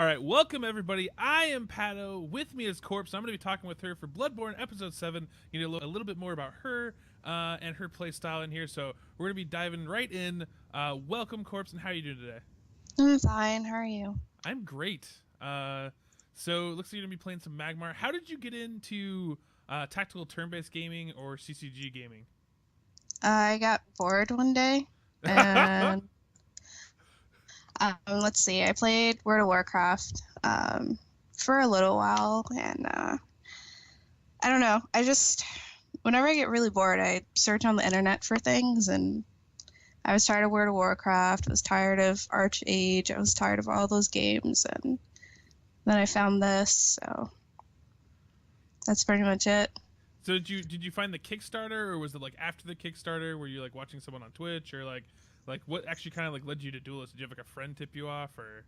All right, welcome everybody. I am Paddo. With me is Corpse. I'm going to be talking with her for Bloodborn Ep7. You know a little bit more about her and her play style in here. So we're going to be diving right in. Welcome, Corpse, and how are you doing today? I'm fine. How are you? I'm great. So it looks like you're going to be playing some Magmar. How did you get into tactical turn-based gaming or CCG gaming? I got bored one day, and let's see. I played World of Warcraft for a little while, and I don't know. Whenever I get really bored, I search on the internet for things, and I was tired of World of Warcraft. I was tired of Archage. I was tired of all those games, and then I found this. So that's pretty much it. So did you find the Kickstarter, or was it like after the Kickstarter? Were you like watching someone on Twitch, or like what actually kind of like led you to Duelist? Did you have like a friend tip you off, or?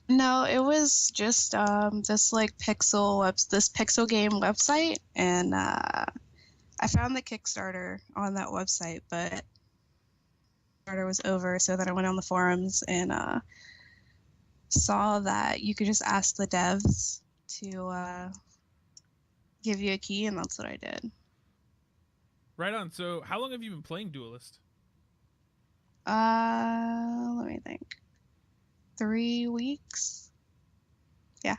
No, it was just this pixel game website, and I found the Kickstarter on that website, but Kickstarter was over, so then I went on the forums and saw that you could just ask the devs to give you a key, and that's what I did. Right on. So how long have you been playing Duelist? Let me think. 3 weeks? Yeah.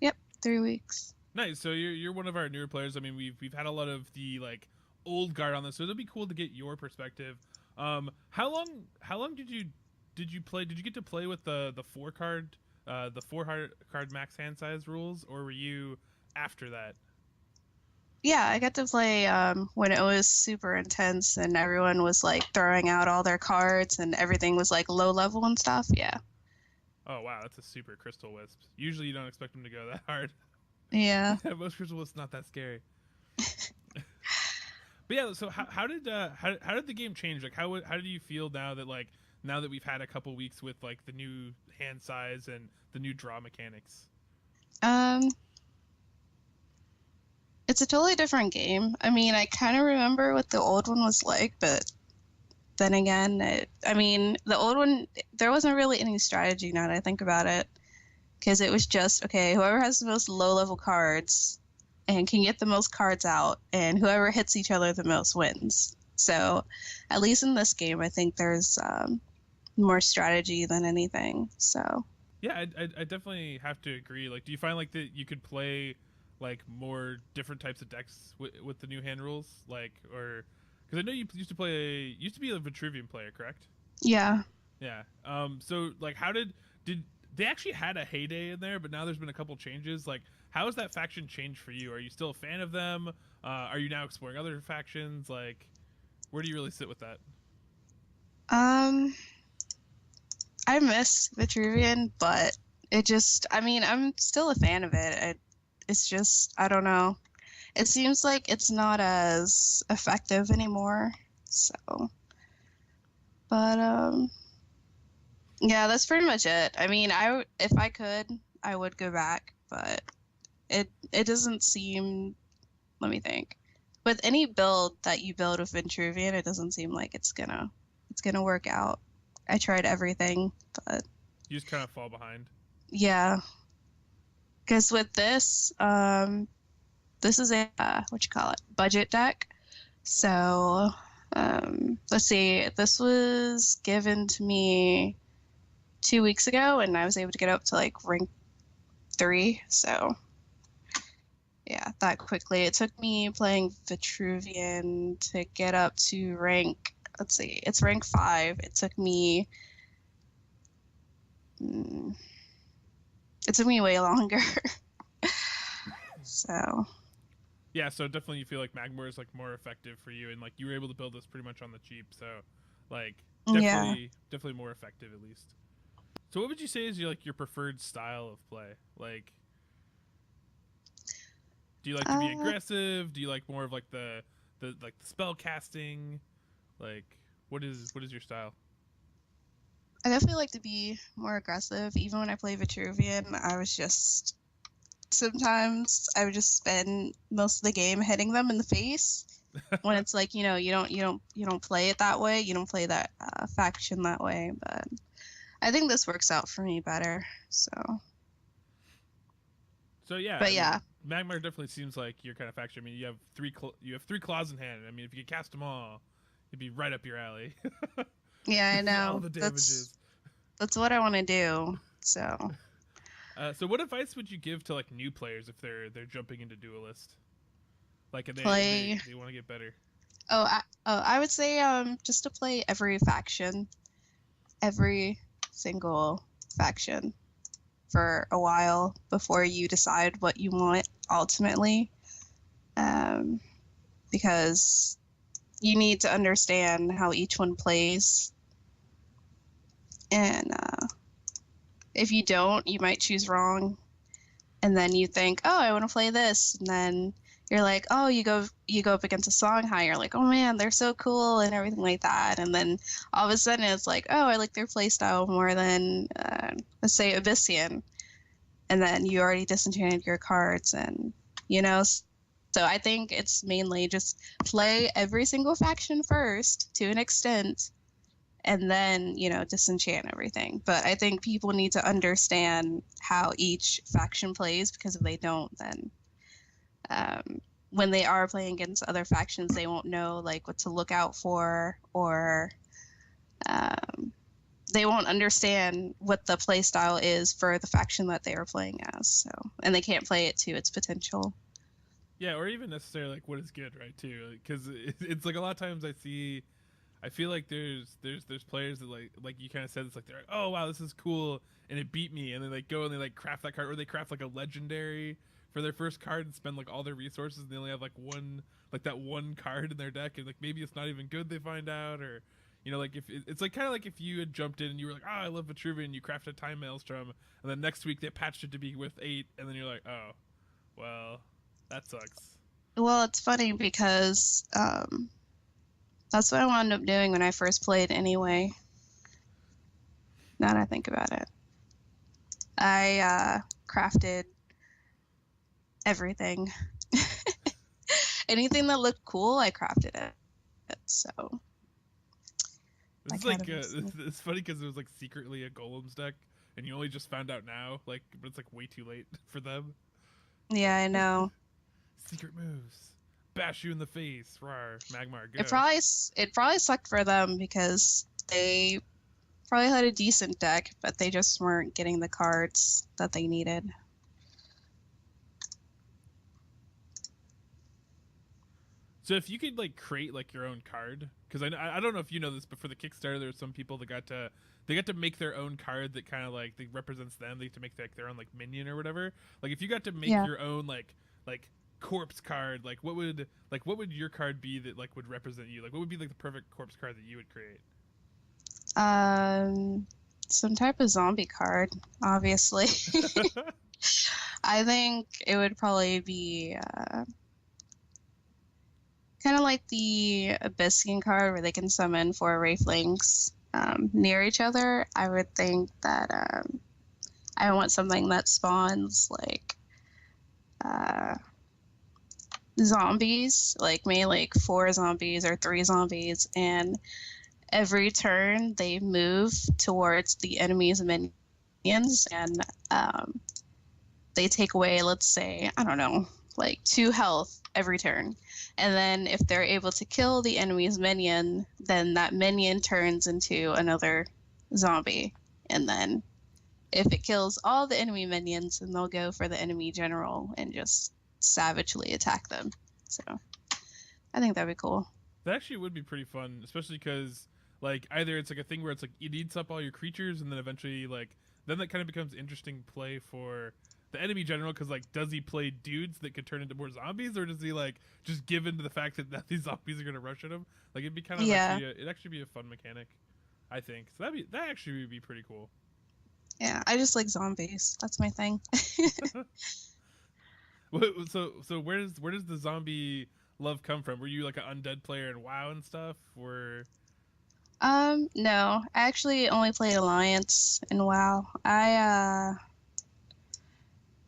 Yep, 3 weeks. Nice. So you're one of our newer players. I mean, we've had a lot of the like old guard on this, so it'll be cool to get your perspective. How long did you play? Did you get to play with the four card max hand size rules, or were you after that? Yeah, I got to play when it was super intense and everyone was like throwing out all their cards and everything was like low level and stuff. Yeah. Oh wow, that's a super crystal wisp. Usually you don't expect them to go that hard. Yeah. Most crystal wisps not that scary. But yeah, so how did the game change? Like how do you feel now that we've had a couple weeks with like the new hand size and the new draw mechanics? Um, it's a totally different game. I mean, I kind of remember what the old one was like, but then again, the old one, there wasn't really any strategy now that I think about it, because it was just, okay, whoever has the most low level cards and can get the most cards out, and whoever hits each other the most wins. So, at least in this game, I think there's more strategy than anything. So, Yeah, I definitely have to agree. Like, do you find like that you could play like more different types of decks with the new hand rules, like, or because I know you used to be a Vitruvian player, correct? yeah. Yeah. So like, how did they actually had a heyday in there, but now there's been a couple changes. Like, how has that faction changed for you? Are you still a fan of them? Are you now exploring other factions? Like, where do you really sit with that? Um, I miss Vitruvian, but I'm still a fan of it. It's just, I don't know. It seems like it's not as effective anymore. So, but yeah, that's pretty much it. I mean, if I could, I would go back, but it doesn't seem. Let me think. With any build that you build with Vitruvian, it doesn't seem like it's gonna work out. I tried everything, but You just kind of fall behind. yeah, because with this is a what you call it, budget deck. So let's see, this was given to me 2 weeks ago, and I was able to get up to like rank 3. So yeah, that quickly. It took me playing Vitruvian to get up to rank. Let's see, it's rank 5. Mm, it took me way longer. So Yeah, so definitely you feel like Magmar is like more effective for you, and like you were able to build this pretty much on the cheap. So like yeah. definitely more effective at least. So what would you say is your preferred style of play? Like, do you like to be Uh, aggressive? Do you like more of like the spell casting? Like, what is your style? I definitely like to be more aggressive. Even when I play Vitruvian, sometimes I would just spend most of the game hitting them in the face. When it's like, you don't play it that way. You don't play that faction that way. But I think this works out for me better. So, So yeah, but I mean, yeah, Magmar definitely seems like your kind of faction. I mean, you have three claws in hand. I mean, if you could cast them all, it'd be right up your alley. yeah, I All know. the That's damages. that's what I want to do. So, So what advice would you give to like new players if they're jumping into duelist, like and play. they want to get better? I would say just to play every faction, every single faction for a while before you decide what you want ultimately. Um, because you need to understand how each one plays. And if you don't, you might choose wrong. And then you think, oh, I want to play this. And then you're like, oh, you go up against a Songhai. You're like, oh man, they're so cool and everything like that. And then all of a sudden it's like, oh, I like their playstyle more than, let's say, Abyssian. And then you already disenchanted your cards and, you know. So I think it's mainly just play every single faction first to an extent and then, disenchant everything. But I think people need to understand how each faction plays, because if they don't, then when they are playing against other factions, they won't know like what to look out for, or um, they won't understand what the play style is for the faction that they are playing as. So, and they can't play it to its potential. Yeah, or even necessarily like what is good, right? Too, because it's like a lot of times I feel like there's players that like you kind of said, it's like they're like, oh wow, this is cool, and it beat me, and then they go and they like craft that card, or they craft like a legendary for their first card and spend like all their resources, and they only have like that one card in their deck, and like maybe it's not even good, they find out, or like if it's like kind of like if you had jumped in and you were like, oh, I love Vitruvian, and you crafted Time Maelstrom, and then next week they patched it to be with 8, and then you're like, oh, well, that sucks. Well, it's funny because that's what I wound up doing when I first played anyway. Now that I think about it, I crafted everything. Anything that looked cool, I crafted it. So I This is kind like of it's funny because it was like secretly a golems deck, and you only just found out now, like, but it's like way too late for them. yeah, I know. Secret moves, bash you in the face, rar, Magmar, It go. probably it probably sucked for them because they probably had a decent deck, but they just weren't getting the cards that they needed. So if you could like create like your own card, because I don't know if you know this, but for the Kickstarter, there were some people that got to make their own card that kind of like they represents them. They get to make like their own like minion or whatever. Like if you got to make Yeah. your own like corpse card, like what would your card be that like would represent you? Like what would be like the perfect corpse card that you would create? Um, some type of zombie card, obviously. I think it would probably be kind of like the Abyssian card where they can summon 4 Wraithlings near each other. I would think that I want something that spawns like uh, zombies, like maybe like 4 zombies or 3 zombies, and every turn they move towards the enemy's minions, and they take away, let's say, I don't know, like 2 health every turn. And then if they're able to kill the enemy's minion, then that minion turns into another zombie. And then if it kills all the enemy minions, then they'll go for the enemy general and just savagely attack them. So I think that'd be cool. That actually would be pretty fun, especially because like either it's like a thing where it's like it eats up all your creatures, and then eventually like then that kind of becomes interesting play for the enemy general, because like does he play dudes that could turn into more zombies, or does he like just give in to the fact that these zombies are gonna rush at him? Like it'd be kind of Yeah. it'd actually be a fun mechanic, I think. So that actually would be pretty cool. Yeah, I just like zombies. That's my thing. So where does the zombie love come from? Were you like an undead player in WoW and stuff, or No, I actually only played Alliance in WoW.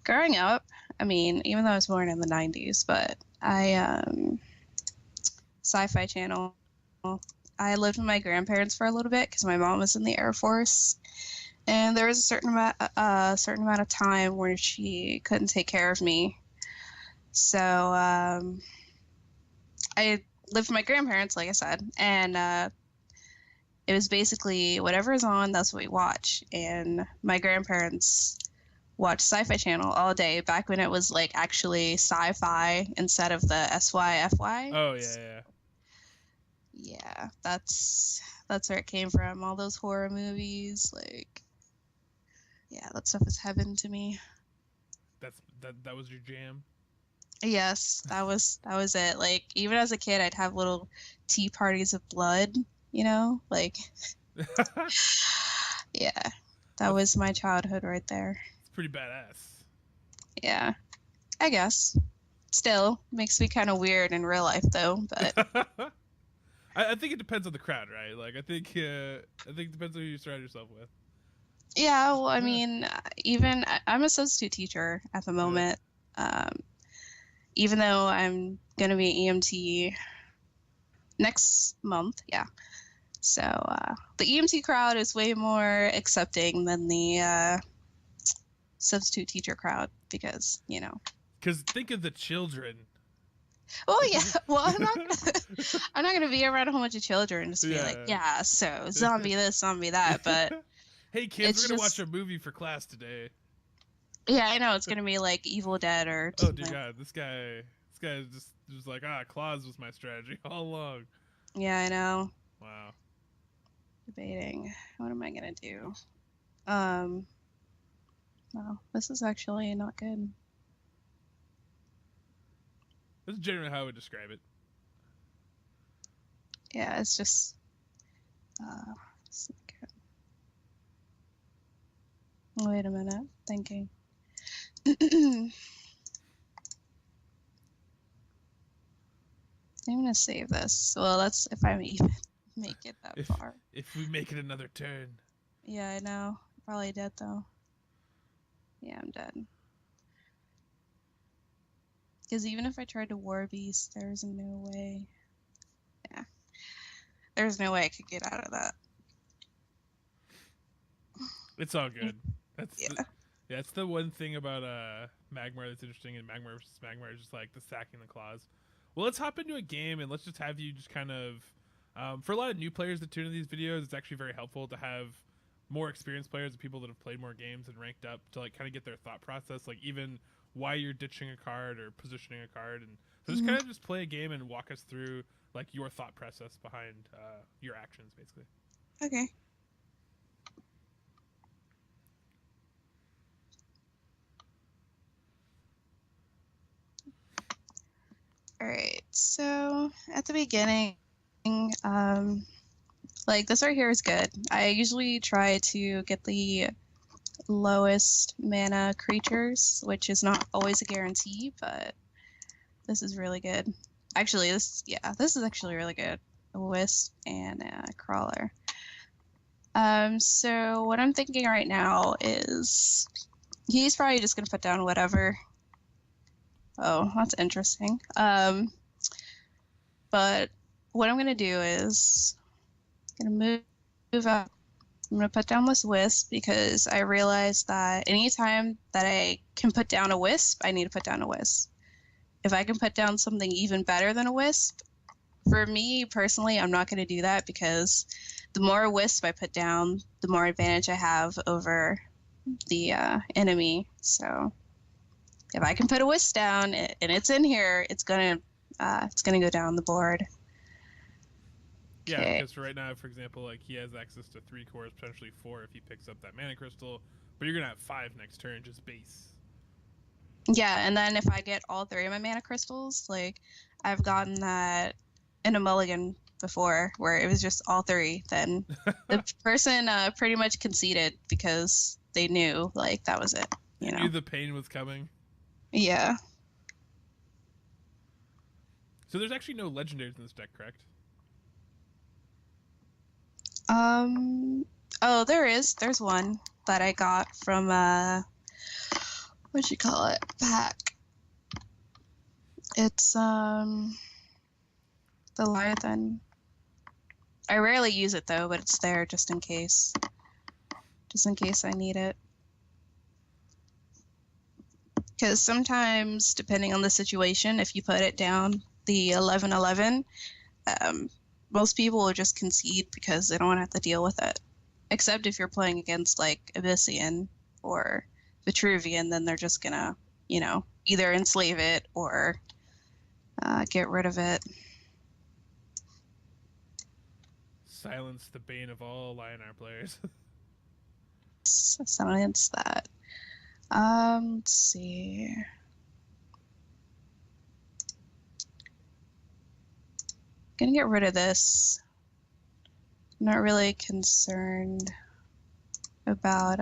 Growing up, I mean, even though I was born in the 90s, but Sci-Fi Channel. I lived with my grandparents for a little bit because my mom was in the Air Force, and there was a certain amount of time where she couldn't take care of me. So I lived with my grandparents, like I said, and it was basically whatever is on, that's what we watch. And my grandparents watched Sci-Fi Channel all day back when it was like actually sci-fi instead of the SYFY. Oh yeah. Yeah, that's where it came from. All those horror movies, like, yeah, that stuff is heaven to me. That was your jam. Yes, that was it. Like, even as a kid, I'd have little tea parties of blood, like, yeah, that was my childhood right there. It's pretty badass. Yeah, I guess. Still makes me kind of weird in real life though, but I think it depends on the crowd, right? Like I think it depends on who you surround yourself with. yeah, well, I mean, even I'm a substitute teacher at the moment. Even though I'm gonna be EMT next month, yeah. So the EMT crowd is way more accepting than the substitute teacher crowd because. Because think of the children. Oh yeah, well I'm not gonna be around a whole bunch of children and just be like, yeah, so zombie this, zombie that, but hey kids, we're gonna watch a movie for class today. Yeah, I know it's gonna be like Evil Dead or. Oh dear God, this guy is just like Claus was my strategy all along. Yeah, I know. Wow. Debating, what am I gonna do? Well, this is actually not good. This is generally how I would describe it. Yeah, it's just. Wait a minute, thinking. I'm gonna save this. Well, that's if I even make it that far. If we make it another turn. Yeah, I know. Probably dead though. Yeah, I'm dead. Because even if I tried to War Beast, there's no way. Yeah. There's no way I could get out of that. It's all good. Yeah. That's the one thing about Magmar that's interesting in Magmar versus Magmar is just like the stacking the claws. Well, let's hop into a game and let's just have you just kind of for a lot of new players that tune in these videos, it's actually very helpful to have more experienced players and people that have played more games and ranked up to like kind of get their thought process, like even why you're ditching a card or positioning a card, and so just kind of just play a game and walk us through like your thought process behind your actions, basically. Okay. All right. So at the beginning, like this right here is good. I usually try to get the lowest mana creatures, which is not always a guarantee, but this is really good. Actually, this is actually really good. A wisp and a crawler. So what I'm thinking right now is he's probably just gonna put down whatever. Oh, that's interesting. But what I'm gonna do is move up. I'm gonna put down this wisp because I realized that anytime that I can put down a wisp, I need to put down a wisp. If I can put down something even better than a wisp, for me personally, I'm not gonna do that because the more wisp I put down, the more advantage I have over the enemy. So if I can put a wisp down and it's in here, it's gonna go down the board. Yeah, because right now, for example, like he has access to 3 cores, potentially 4 if he picks up that mana crystal, but you're gonna have 5 next turn, just base. Yeah, and then if I get all 3 of my mana crystals, like I've gotten that in a mulligan before, where it was just all 3, then the person pretty much conceded because they knew like that was it. They knew the pain was coming. Yeah. So there's actually no legendaries in this deck, correct? Oh, there is. There's one that I got from what'd you call it? Pack. It's the Leviathan. I rarely use it though, but it's there just in case. just in case I need it. Because sometimes, depending on the situation, if you put it down the 11-11, most people will just concede because they don't want to have to deal with it. Except if you're playing against like Abyssian or Vitruvian, then they're just gonna, either enslave it or get rid of it. Silence the bane of all Lionar players. Silence that. Let's see. Gonna get rid of this. I'm not really concerned about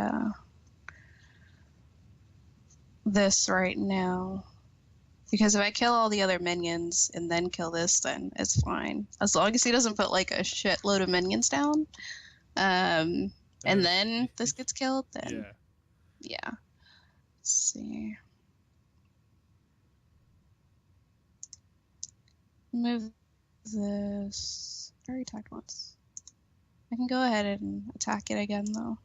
this right now. Because if I kill all the other minions and then kill this, then it's fine. As long as he doesn't put like a shitload of minions down, and then this gets killed, then yeah. Let's see. Move this. I already attacked once. I can go ahead and attack it again though.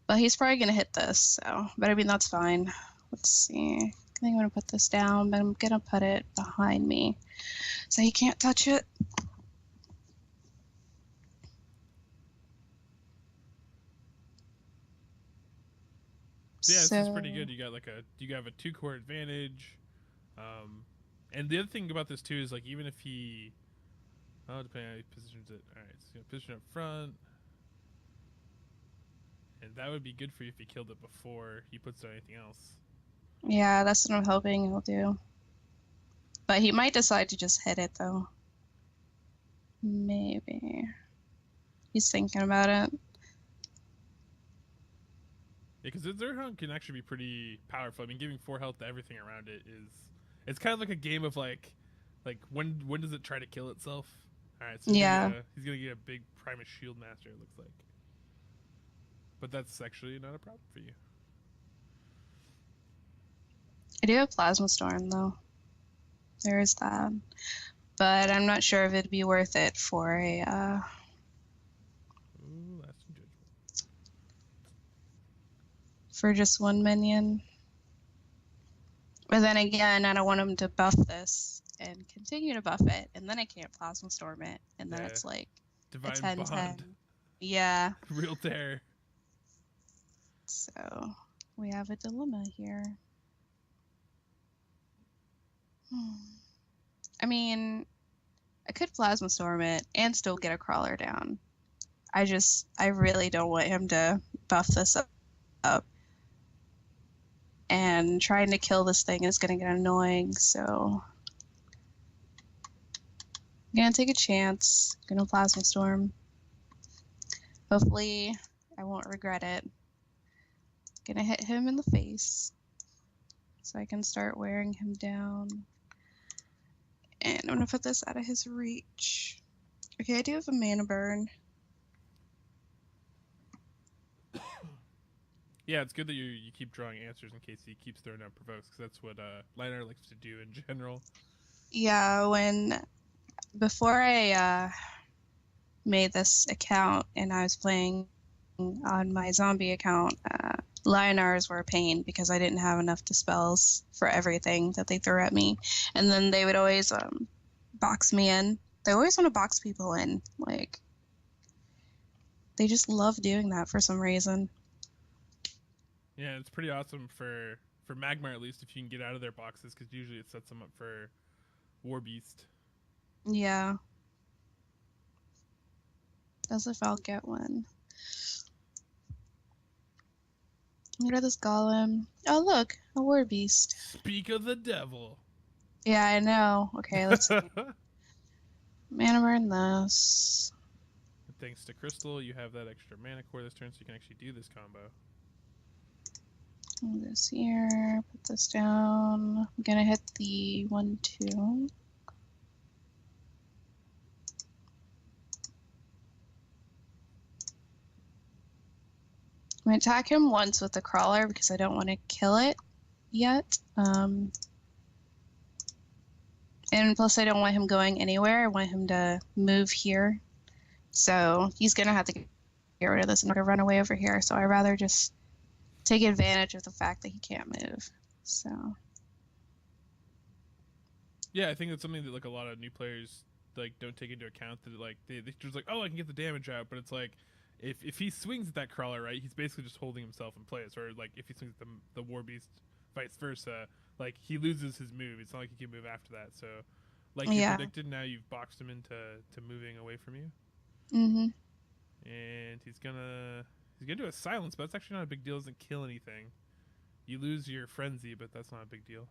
But he's probably gonna hit this, so but I mean that's fine. Let's see. I think I'm gonna put this down, but I'm gonna put it behind me so he can't touch it. Yeah, this is pretty good. You got you have a 2-core advantage, and the other thing about this too is like even if he, depending on how he positions it. All right, so he's gonna position up front, and that would be good for you if he killed it before he puts down anything else. Yeah, that's what I'm hoping he'll do. But he might decide to just hit it though. Maybe. He's thinking about it. Yeah, because the Zerhound can actually be pretty powerful. I mean, giving 4 health to everything around it it's kind of like a game of like when does it try to kill itself? All right, so he's gonna get a big Primus Shield Master. It looks like, but that's actually not a problem for you. I do have Plasma Storm though. There is that, but I'm not sure if it'd be worth it for a. Lasting Judgment. For just one minion. But then again, I don't want him to buff this and continue to buff it, and then I can't Plasma Storm it, and then it's like Divine a 10-10. Bond. Yeah. Real terror. So we have a dilemma here. I mean, I could Plasma Storm it and still get a crawler down. I really don't want him to buff this up. And trying to kill this thing is going to get annoying, so I'm going to take a chance. I'm going to Plasma Storm. Hopefully, I won't regret it. Going to hit him in the face so I can start wearing him down. And I'm going to put this out of his reach. Okay, I do have a mana burn. Yeah, it's good that you keep drawing answers in case he keeps throwing out provokes, because that's what Liner likes to do in general. Yeah, before I made this account and I was playing on my zombie account, Lionars were a pain because I didn't have enough dispels for everything that they threw at me. And then they would always box me in. They always want to box people in. Like, they just love doing that for some reason. Yeah, it's pretty awesome for Magmar, at least, if you can get out of their boxes, because usually it sets them up for War Beast. Yeah. As if I'll get one. Look at this golem. Oh, look, a War Beast. Speak of the devil. Yeah, I know. Okay, let's see. Mana burn this. Thanks to Crystal, you have that extra mana core this turn, so you can actually do this combo. This here, put this down. I'm gonna hit the 1-2. I'm gonna attack him once with the crawler because I don't want to kill it yet. And plus I don't want him going anywhere. I want him to move here. So he's gonna have to get get rid of this in order to run away over here. So I'd rather just take advantage of the fact that he can't move. So. Yeah, I think that's something that like a lot of new players like don't take into account, that like they just like, oh, I can get the damage out, but it's like if he swings at that crawler, right, he's basically just holding himself in place. Or like if he swings at the war beast, vice versa, like he loses his move. It's not like he can move after that. So like you predicted, now you've boxed him into moving away from you. Mhm. And he's gonna do a silence, but that's actually not a big deal. It doesn't kill anything. You lose your frenzy, but that's not a big deal.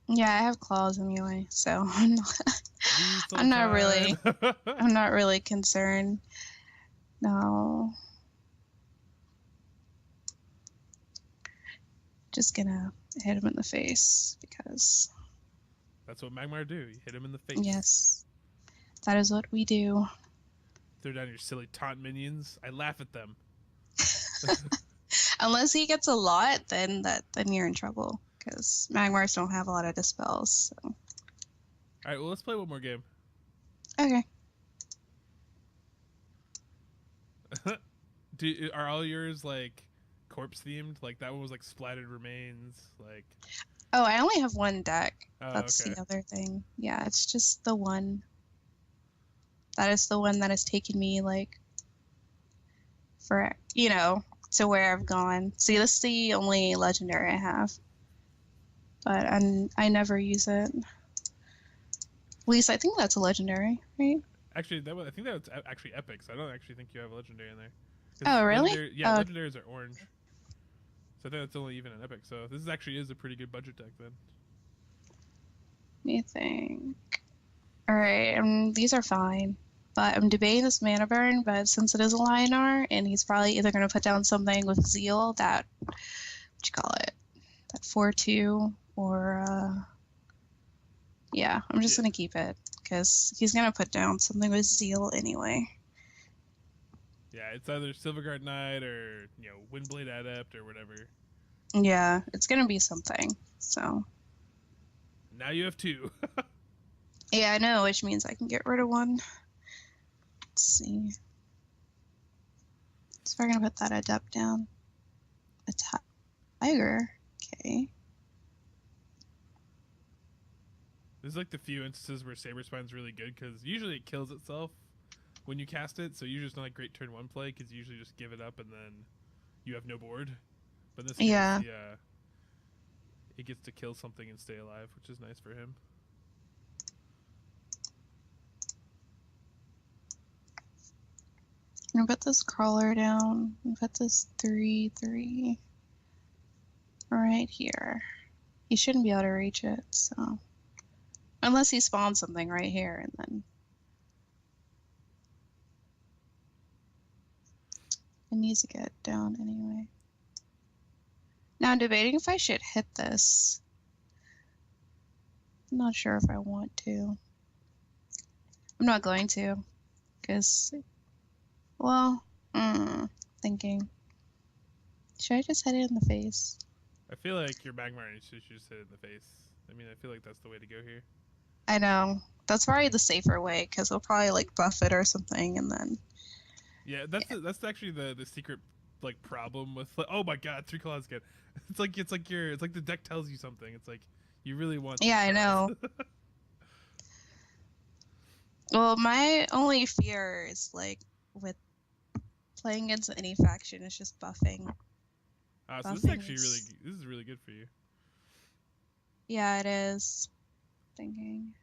Yeah, I have claws anyway, so I'm not really concerned. No. Just gonna hit him in the face because that's what Magmar do. You hit him in the face. Yes. That is what we do. Throw down your silly taunt minions. I laugh at them. Unless he gets a lot, then you're in trouble, because Magmars don't have a lot of dispels. So. All right, well, let's play one more game. Okay. Are all yours like corpse themed? Like that one was like splattered remains. Like. Oh, I only have one deck. Oh, That's okay. the other thing. Yeah, it's just the one. That is the one that has taken me like for to where I've gone. See, this is the only legendary I have, but I never use it. At least I think that's a legendary, right? Actually, I think that's actually epic. So I don't actually think you have a legendary in there. Oh, really? Legendaries are orange. So I think that's only even an epic. So this actually is a pretty good budget deck then. Let me think. All right, these are fine. But I'm debating this mana burn, but since it is a Lionar, and he's probably either going to put down something with Zeal, that 4/2, or yeah, I'm just going to keep it, because he's going to put down something with Zeal anyway. Yeah, it's either Silverguard Knight or, Windblade Adept or whatever. Yeah, it's going to be something, so. Now you have 2. Yeah, I know, which means I can get rid of one. Let's see. So we're going to put that Adept down. A Tiger. Okay. There's like the few instances where Saber Spine's really good, because usually it kills itself when you cast it, so usually it's not like great turn 1 play, because you usually just give it up and then you have no board. But in this case, it gets to kill something and stay alive, which is nice for him. I'm gonna put this crawler down and put this 3/3 right here. He shouldn't be able to reach it, so unless he spawns something right here, and then it needs to get down anyway. Now I'm debating if I should hit this. I'm not sure if I want to. I'm not going to, because, well, thinking. Should I just hit it in the face? I feel like your Magmar needs to just hit it in the face. I mean, I feel like that's the way to go here. I know. That's probably the safer way, because he'll probably like buff it or something, and then. Yeah, that's actually the secret like problem with. Oh my God, 3 claws again. It's like the deck tells you something. It's like you really want. Yeah, I know. Well, my only fear is like with playing against any faction, it's just buffing. So this is actually this is really good for you. Yeah, it is. Thinking.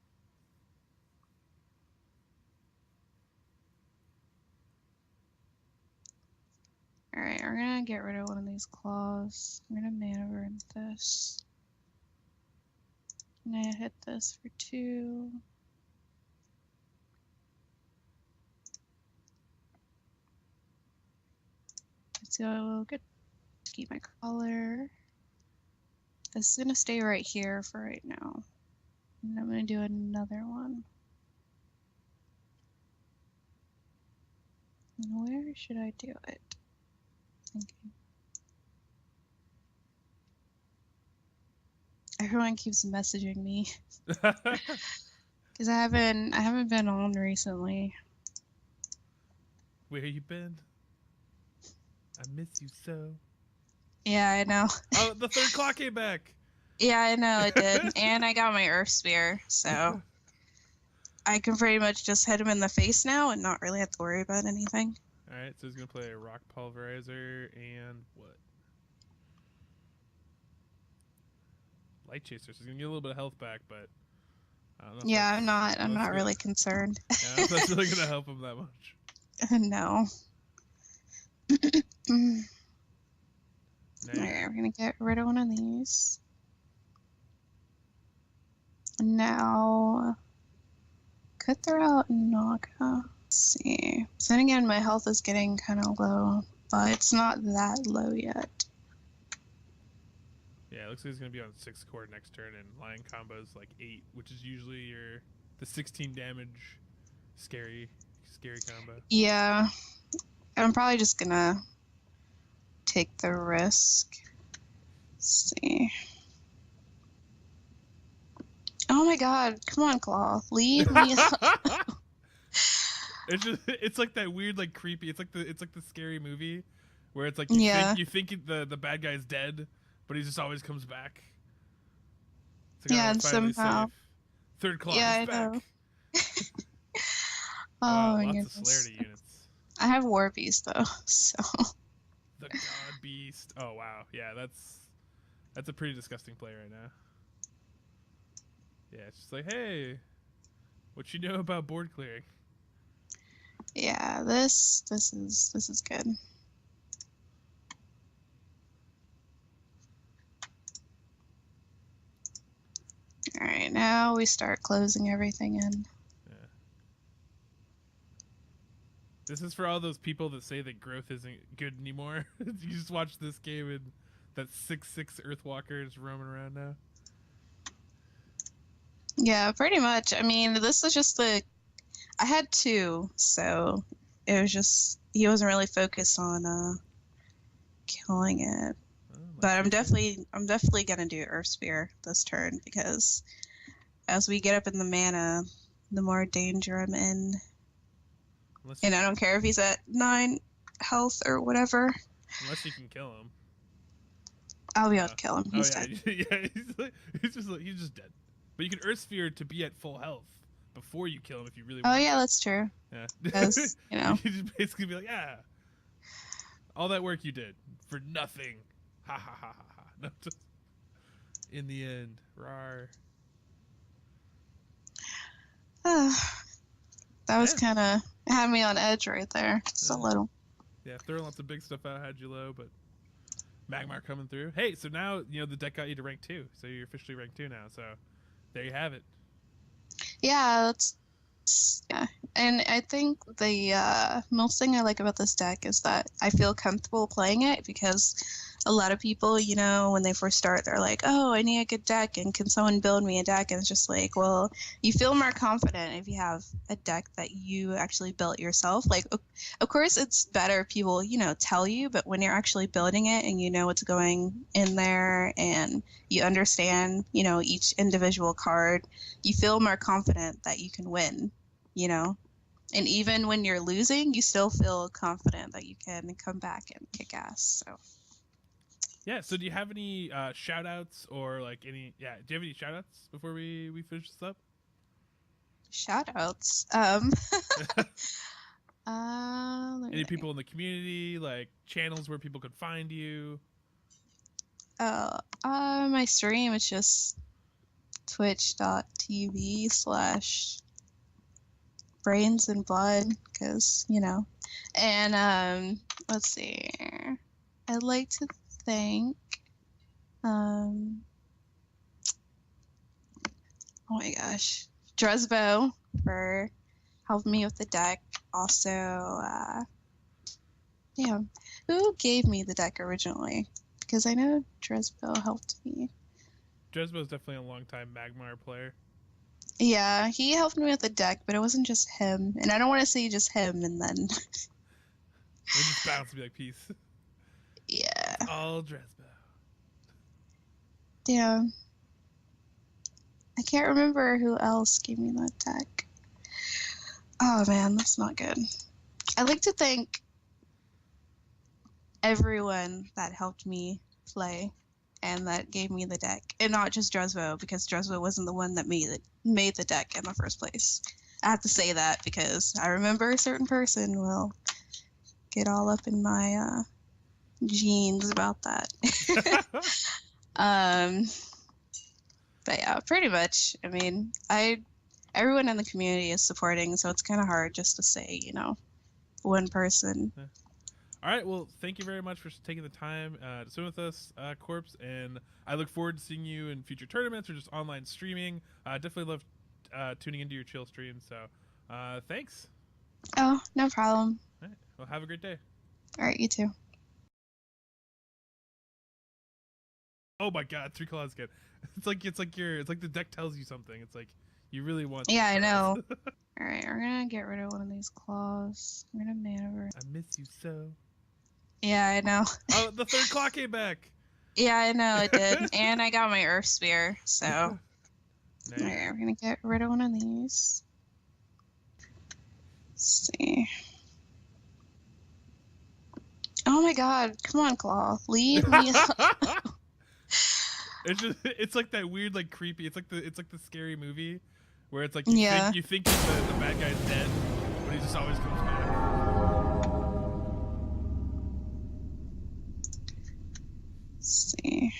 Alright, we're gonna get rid of one of these claws. I'm gonna mana burn this. I'm gonna hit this for 2. So good. Keep my color. This is gonna stay right here for right now. And I'm gonna do another one. And where should I do it? Thinking. Everyone keeps messaging me because I haven't been on recently. Where you been? I miss you so. Yeah, I know. Oh, the third claw came back. Yeah, I know it did. And I got my Earth Spear, so I can pretty much just hit him in the face now and not really have to worry about anything. All right, so he's gonna play a rock pulverizer and what? Light chaser. So he's gonna get a little bit of health back, but I don't know. Yeah, I'm That's not gonna, really concerned. yeah, I don't know if that's really gonna help him that much. No. Nah. Alright, we're gonna get rid of one of these. Now, could throw out Naga. Let's see. So then again, my health is getting kind of low, but it's not that low yet. Yeah, it looks like he's gonna be on 6 core next turn, and lion combo is like 8, which is usually the 16 damage scary combo. Yeah, I'm probably just gonna take the risk. Let's see. Oh my god, come on, Claw. Leave me alone. It's like that weird, like creepy. It's like the scary movie where it's like you think the bad guy's dead, but he just always comes back. It's like, Yeah, oh, and finally somehow. safe. Third claw Yeah, is I back. know. Wow, Oh my lots goodness. of celerity units. I have War Beast though, so. The God Beast. Oh wow, yeah, that's a pretty disgusting play right now. Yeah, it's just like, hey, what you know about board clearing? Yeah, this is good. All right, now we start closing everything in. Yeah. This is for all those people that say that growth isn't good anymore. You just watch this game and that 6/6 Earthwalker is roaming around now. Yeah, pretty much. I mean, this is just I had 2, so it was just he wasn't really focused on killing it. But I'm definitely gonna do Earth Spear this turn because as we get up in the mana, the more danger I'm in. And I don't care if he's at 9 health or whatever. Unless you can kill him. I'll be able to kill him. He's dead. Yeah, he's just dead. But you can Earth Sphere to be at full health before you kill him if you really want. Oh yeah, that's true. Yeah. Because, you know. You just basically be like, yeah, all that work you did for nothing. Ha ha ha ha ha. No, just in the end, rar. That was kind of had me on edge right there, just a little. Yeah, throwing lots of big stuff out had you low, but Magmar coming through. Hey, so now the deck got you to rank 2, so you're officially rank 2 now. So there you have it. Yeah, yeah. And I think the most thing I like about this deck is that I feel comfortable playing it because a lot of people, when they first start, they're like, oh, I need a good deck, and can someone build me a deck? And it's just like, well, you feel more confident if you have a deck that you actually built yourself. Like, of course, it's better if people, tell you, but when you're actually building it and you know what's going in there and you understand, each individual card, you feel more confident that you can win, And even when you're losing, you still feel confident that you can come back and kick ass, so... Yeah, so do you have any shout outs or do you have any shout outs before we finish this up? Shout outs. Any people in the community, like channels where people could find you? My stream is just twitch.tv/brains and blood, because, and let's see. I'd like to thank oh my gosh, Dresbo for helping me with the deck. Also, who gave me the deck originally? Because I know Dresbo helped me. Dresbo is definitely a long-time Magmar player. Yeah, he helped me with the deck, but it wasn't just him. And I don't want to say just him and then... We'll just bounce and be like, peace. Yeah. It's all Dresbo. Damn. I can't remember who else gave me that deck. Oh man, that's not good. I like to thank everyone that helped me play and that gave me the deck, and not just Dresvo, because Dresvo wasn't the one that made the deck in the first place. I have to say that because I remember a certain person will get all up in my genes about that. But yeah, pretty much. I mean, everyone in the community is supporting, so it's kind of hard just to say, one person. Yeah. All right, well, thank you very much for taking the time to swim with us, Corpse, and I look forward to seeing you in future tournaments or just online streaming. Definitely love tuning into your chill stream, so thanks. Oh, no problem. All right, well, have a great day. All right, you too. Oh my God, 3 claws again. It's like the deck tells you something. It's like you really want. Yeah, I know. All right, we're gonna get rid of one of these claws. We're gonna maneuver. I miss you so. Yeah, I know. Oh, the 3rd claw came back. Yeah, I know it did, and I got my Earth Spear. So, Nice. all right, we're gonna get rid of one of these. Let's see. Oh my God! Come on, Claw, leave me alone. It's like that weird, like creepy. It's like the scary movie where it's like you think the bad guy's dead, but he just always comes back. Let's see.